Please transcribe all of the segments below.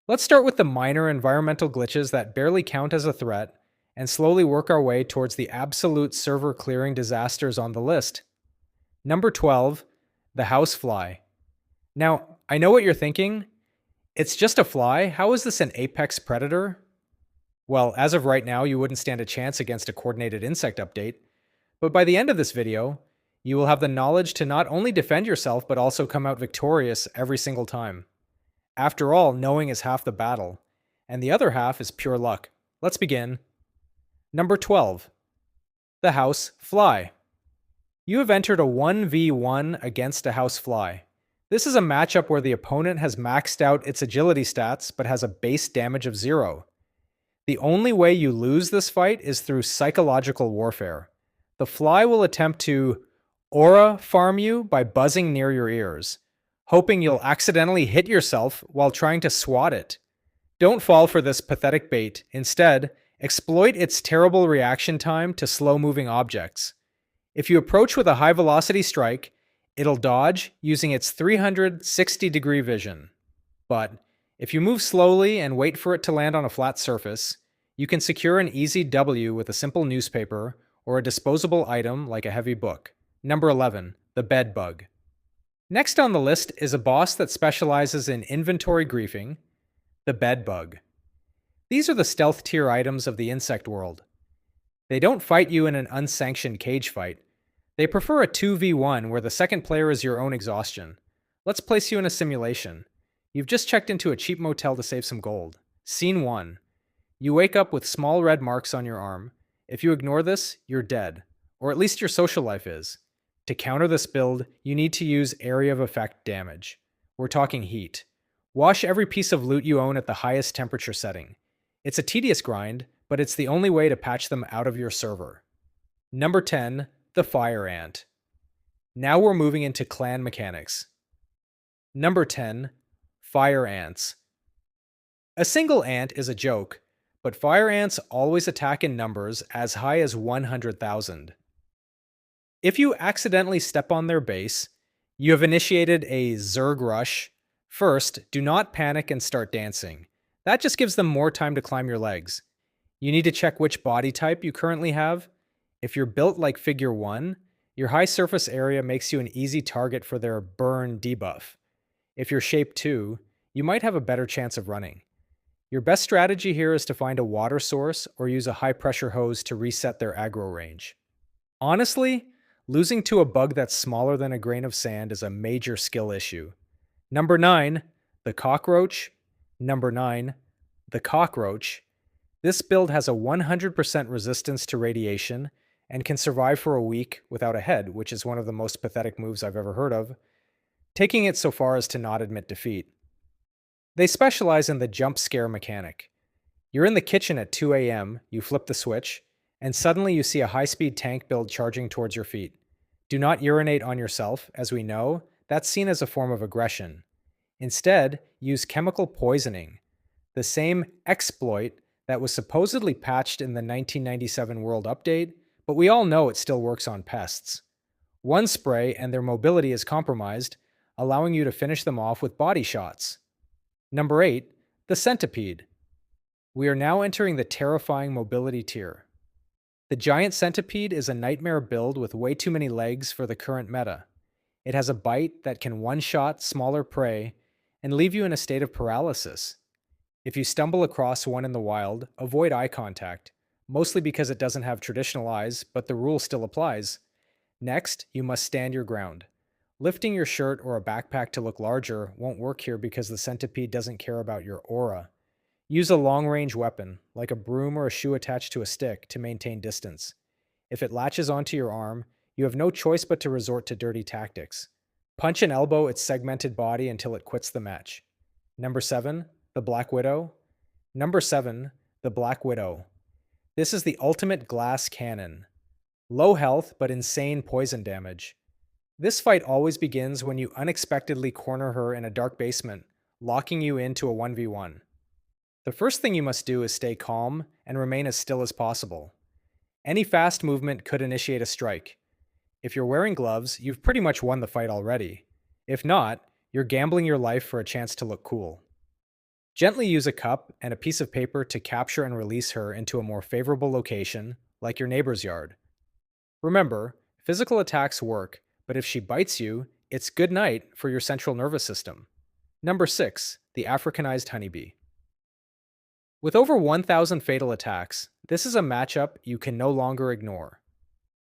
Let's start with the minor environmental glitches that barely count as a threat and slowly work our way towards the absolute server clearing disasters on the list. Number 12, the housefly. Now, I know what you're thinking. It's just a fly. How is this an apex predator? Well, as of right now, you wouldn't stand a chance against a coordinated insect update. But by the end of this video, you will have the knowledge to not only defend yourself, but also come out victorious every single time. After all, knowing is half the battle, and the other half is pure luck. Let's begin. Number 12. The house fly. You have entered a 1v1 against a house fly. This is a matchup where the opponent has maxed out its agility stats but has a base damage of 0. The only way you lose this fight is through psychological warfare. The fly will attempt to aura farm you by buzzing near your ears, hoping you'll accidentally hit yourself while trying to swat it. Don't fall for this pathetic bait. Instead, exploit its terrible reaction time to slow-moving objects. If you approach with a high-velocity strike, it'll dodge using its 360-degree vision. But if you move slowly and wait for it to land on a flat surface, you can secure an easy W with a simple newspaper or a disposable item like a heavy book. Number 11, the bed bug. Next on the list is a boss that specializes in inventory griefing, the bed bug. These are the stealth tier items of the insect world. They don't fight you in an unsanctioned cage fight. They prefer a 2v1 where the second player is your own exhaustion. Let's place you in a simulation. You've just checked into a cheap motel to save some gold. Scene 1. You wake up with small red marks on your arm. If you ignore this, you're dead. Or at least your social life is. To counter this build, you need to use area of effect damage. We're talking heat. Wash every piece of loot you own at the highest temperature setting. It's a tedious grind, but it's the only way to patch them out of your server. Number 10, the fire ant. Now we're moving into clan mechanics. Number 10, fire ants. A single ant is a joke, but fire ants always attack in numbers as high as 100,000. If you accidentally step on their base, you have initiated a Zerg rush. First, do not panic and start dancing. That just gives them more time to climb your legs. You need to check which body type you currently have. If you're built like Figure 1, your high surface area makes you an easy target for their burn debuff. If you're Shape 2, you might have a better chance of running. Your best strategy here is to find a water source or use a high-pressure hose to reset their aggro range. Honestly, losing to a bug that's smaller than a grain of sand is a major skill issue. Number 9, the cockroach. Number 9, the cockroach. This build has a 100% resistance to radiation and can survive for a week without a head, which is one of the most pathetic moves I've ever heard of, taking it so far as to not admit defeat. They specialize in the jump scare mechanic. You're in the kitchen at 2 a.m., you flip the switch, and suddenly you see a high-speed tank build charging towards your feet. Do not urinate on yourself, as we know, that's seen as a form of aggression. Instead, use chemical poisoning, the same exploit that was supposedly patched in the 1997 World Update, but we all know it still works on pests. One spray and their mobility is compromised, allowing you to finish them off with body shots. Number 8, the centipede. We are now entering the terrifying mobility tier. The giant centipede is a nightmare build with way too many legs for the current meta. It has a bite that can one-shot smaller prey and leave you in a state of paralysis. If you stumble across one in the wild, avoid eye contact, mostly because it doesn't have traditional eyes, but the rule still applies. Next, you must stand your ground. Lifting your shirt or a backpack to look larger won't work here because the centipede doesn't care about your aura. Use a long-range weapon, like a broom or a shoe attached to a stick, to maintain distance. If it latches onto your arm, you have no choice but to resort to dirty tactics. Punch and elbow its segmented body until it quits the match. Number 7, the Black Widow. Number 7, the Black Widow. This is the ultimate glass cannon. Low health, but insane poison damage. This fight always begins when you unexpectedly corner her in a dark basement, locking you into a 1v1. The first thing you must do is stay calm and remain as still as possible. Any fast movement could initiate a strike. If you're wearing gloves, you've pretty much won the fight already. If not, you're gambling your life for a chance to look cool. Gently use a cup and a piece of paper to capture and release her into a more favorable location, like your neighbor's yard. Remember, physical attacks work, but if she bites you, it's good night for your central nervous system. Number 6, the africanized honeybee. With over 1,000 fatal attacks, this is a matchup you can no longer ignore.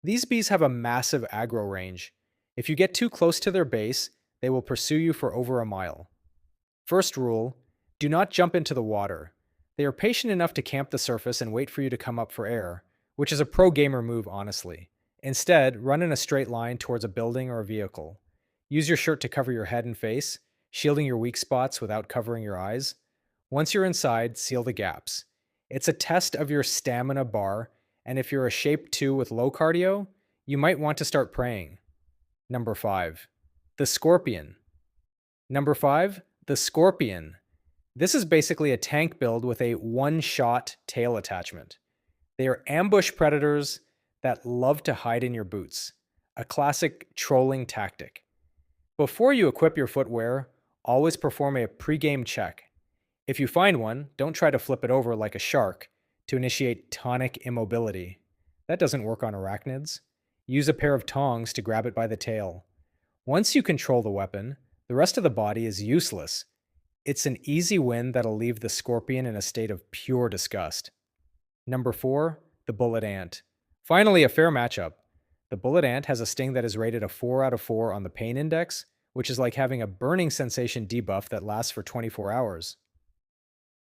These bees have a massive aggro range. If you get too close to their base, they will pursue you for over a mile. First rule, do not jump into the water. They are patient enough to camp the surface and wait for you to come up for air, which is a pro gamer move, honestly. Instead, run in a straight line towards a building or a vehicle. Use your shirt to cover your head and face, shielding your weak spots without covering your eyes. Once you're inside, seal the gaps. It's a test of your stamina bar, and if you're a shape 2 with low cardio, you might want to start praying. Number 5, the scorpion. Number 5, the scorpion. This is basically a tank build with a one-shot tail attachment. They are ambush predators that love to hide in your boots, a classic trolling tactic. Before you equip your footwear, always perform a pre-game check. If you find one, don't try to flip it over like a shark to initiate tonic immobility. That doesn't work on arachnids. Use a pair of tongs to grab it by the tail. Once you control the weapon, the rest of the body is useless. It's an easy win that'll leave the scorpion in a state of pure disgust. Number 4, the bullet ant. Finally, a fair matchup. The bullet ant has a sting that is rated a 4 out of 4 on the pain index, which is like having a burning sensation debuff that lasts for 24 hours.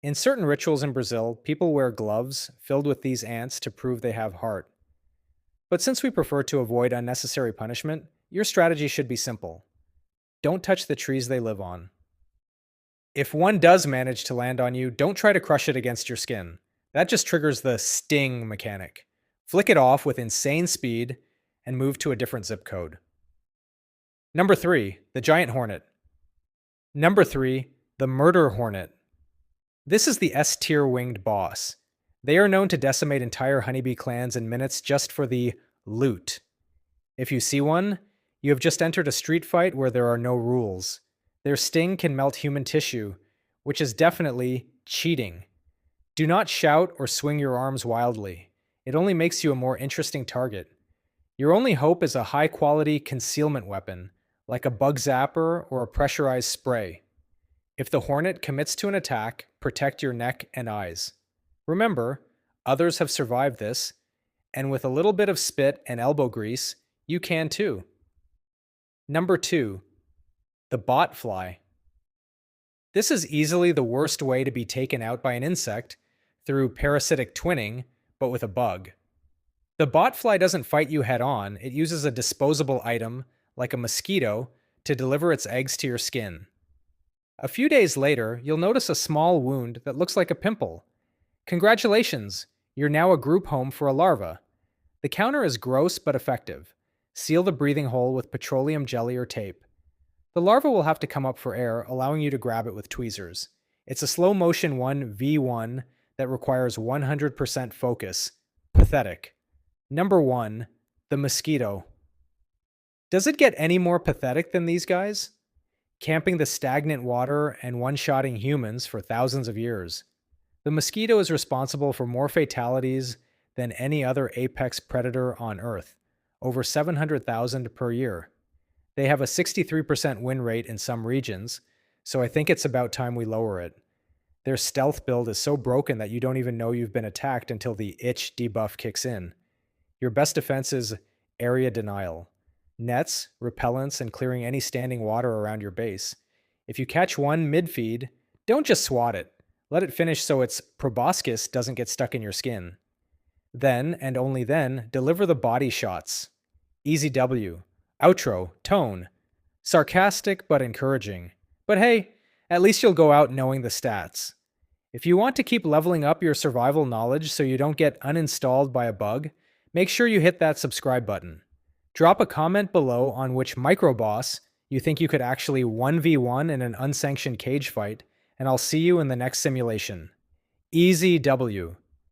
In certain rituals in Brazil, people wear gloves filled with these ants to prove they have heart. But since we prefer to avoid unnecessary punishment, your strategy should be simple. Don't touch the trees they live on. If one does manage to land on you, don't try to crush it against your skin. That just triggers the sting mechanic. Flick it off with insane speed and move to a different zip code. Number 3, the giant hornet. Number 3, the murder hornet. This is the S-tier winged boss. They are known to decimate entire honeybee clans in minutes just for the loot. If you see one, you have just entered a street fight where there are no rules. Their sting can melt human tissue, which is definitely cheating. Do not shout or swing your arms wildly. It only makes you a more interesting target. Your only hope is a high-quality concealment weapon, like a bug zapper or a pressurized spray. If the hornet commits to an attack, protect your neck and eyes. Remember, others have survived this, and with a little bit of spit and elbow grease, you can too. Number 2, the bot fly. This is easily the worst way to be taken out by an insect through parasitic twinning, but with a bug. The bot fly doesn't fight you head on, it uses a disposable item, like a mosquito, to deliver its eggs to your skin. A few days later, you'll notice a small wound that looks like a pimple. Congratulations, you're now a group home for a larva. The counter is gross but effective. Seal the breathing hole with petroleum jelly or tape. The larva will have to come up for air, allowing you to grab it with tweezers. It's a slow motion 1v1 that requires 100% focus. Pathetic. Number 1, the mosquito. Does it get any more pathetic than these guys? Camping the stagnant water and one-shotting humans for thousands of years. The mosquito is responsible for more fatalities than any other apex predator on Earth, over 700,000 per year. They have a 63% win rate in some regions, so I think it's about time we lower it. Their stealth build is so broken that you don't even know you've been attacked until the itch debuff kicks in. Your best defense is area denial. Nets, repellents, and clearing any standing water around your base. If you catch one mid-feed, don't just swat it. Let it finish so its proboscis doesn't get stuck in your skin. Then, and only then, deliver the body shots. Easy W. Outro, tone. Sarcastic but encouraging. But hey, at least you'll go out knowing the stats. If you want to keep leveling up your survival knowledge so you don't get uninstalled by a bug, make sure you hit that subscribe button. Drop a comment below on which microboss you think you could actually 1v1 in an unsanctioned cage fight, and I'll see you in the next simulation. Easy W.